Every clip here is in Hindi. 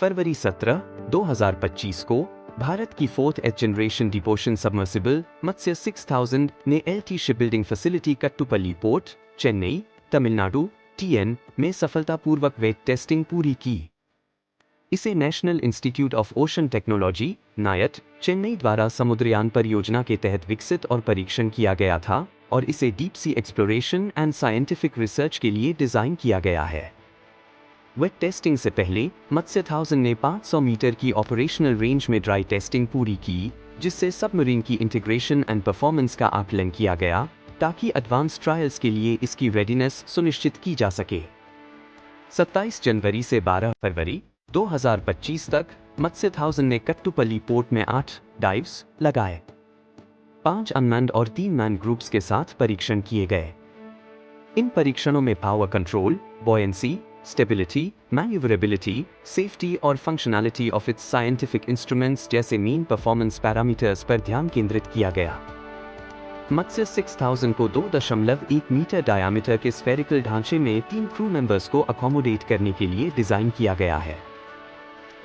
फरवरी 17, 2025 को भारत की 4th generation deep ocean submersible Matsya 6000 ने LT shipbuilding facility Kattupalli port, Chennai, Tamil Nadu, TN में सफलतापूर्वक वेट टेस्टिंग पूरी की। इसे National Institute of Ocean Technology, NIOT, Chennai द्वारा समुद्रयान परियोजना के तहत विकसित और परीक्षण किया गया था और इसे deep sea exploration and scientific research के लिए डिजाइन किया गया है। वेट टेस्टिंग से पहले मत्स्य 1000 ने 500 मीटर की ऑपरेशनल रेंज में ड्राई टेस्टिंग पूरी की, जिससे सबमरीन की इंटीग्रेशन एंड परफॉर्मेंस का आकलन किया गया ताकि एडवांस ट्रायल्स के लिए इसकी रेडीनेस सुनिश्चित की जा सके। 27 जनवरी से 12 फरवरी 2025 तक मत्स्य 1000 ने कट्टुपल्ली पोर्ट में 8 डाइव्स लगाए। 5 अनमैन्ड और 3 मैन ग्रुप्स के साथ परीक्षण किए गए। इन परीक्षणों में power control, buoyancy, stability, manoeuvrability, safety और functionality of its scientific instruments जैसे मेन परफॉर्मेंस पैरामीटर्स पर ध्यान केंद्रित किया गया। मत्स्य 6000 को 2.1 मीटर डायामीटर के स्फेरिकल ढांचे में 3 क्रू मेंबर्स को अकोमोडेट करने के लिए डिजाइन किया गया है।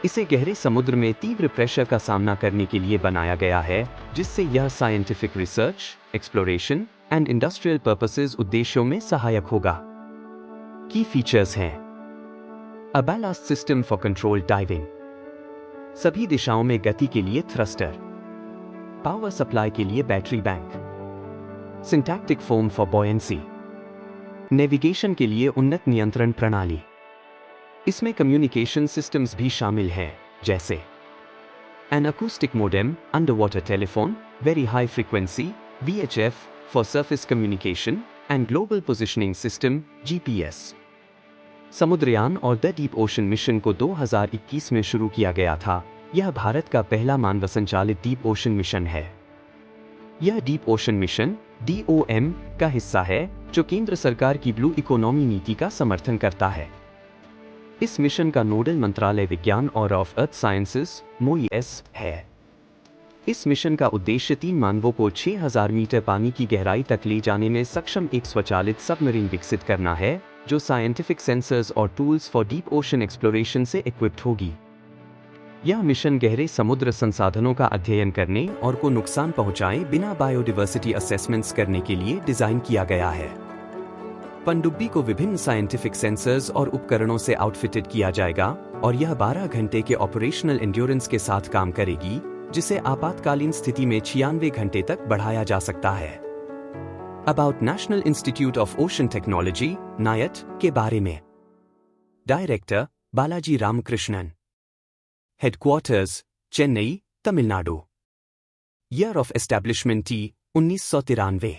इसे गहरे समुद्र में तीव्र प्रेशर का सामना करने के लिए बनाया गया है, जिससे यह scientific research, exploration and industrial purposes उद्देश्यों में सहायक होगा। की फीचर्स हैं: a ballast system for control diving, सभी दिशाओं में गति के लिए थ्रस्टर, पावर सप्लाई के लिए battery bank, syntactic foam for buoyancy, navigation के लिए उन्नत नियंत्रण प्रणाली। इसमें कम्युनिकेशन सिस्टम्स भी शामिल हैं, जैसे an acoustic modem, under water telephone, very high frequency VHF for surface communication and global positioning system GPS। Samudrayaan और द डीप ओशन मिशन को 2021 में शुरू किया गया था। यह भारत का पहला मानव संचालित डीप ओशन मिशन है। यह डीप ओशन मिशन DOM का हिस्सा है, जो केंद्र सरकार की ब्लू इकोनॉमी नीति का समर्थन करता है। इस मिशन का नोडल मंत्रालय विज्ञान और ऑफ अर्थ साइंसेस MOES है। इस मिशन का उद्देश्य 3 मानवों को 6000 मीटर पानी की गहराई तक ले जाने में सक्षम एक स्वचालित सबमरीन विकसित करना है, जो साइंटिफिक सेंसर्स और tools for deep ocean exploration से इक्विप्ड होगी। यह मिशन गहरे समुद्र संसाधनों का अध्ययन करने और को नुकसान पहुंचाए बिना बायोडायवर्सिटी असेसमेंट्स करने के लिए डिजाइन किया गया है। पनडुब्बी को विभिन्न साइंटिफिक सेंसर्स और उपकरणों से आउटफिटेड किया जाएगा और यह 12 घंटे के ऑपरेशनल एंड्योरेंस के साथ काम करेगी, जिसे आपातकालीन स्थिति में 96 घंटे तक बढ़ाया जा सकता है। About National Institute of Ocean Technology NIOT के बारे में। Director Balaji Ramakrishnan. Headquarters Chennai, Tamil Nadu. Year of establishment 1993।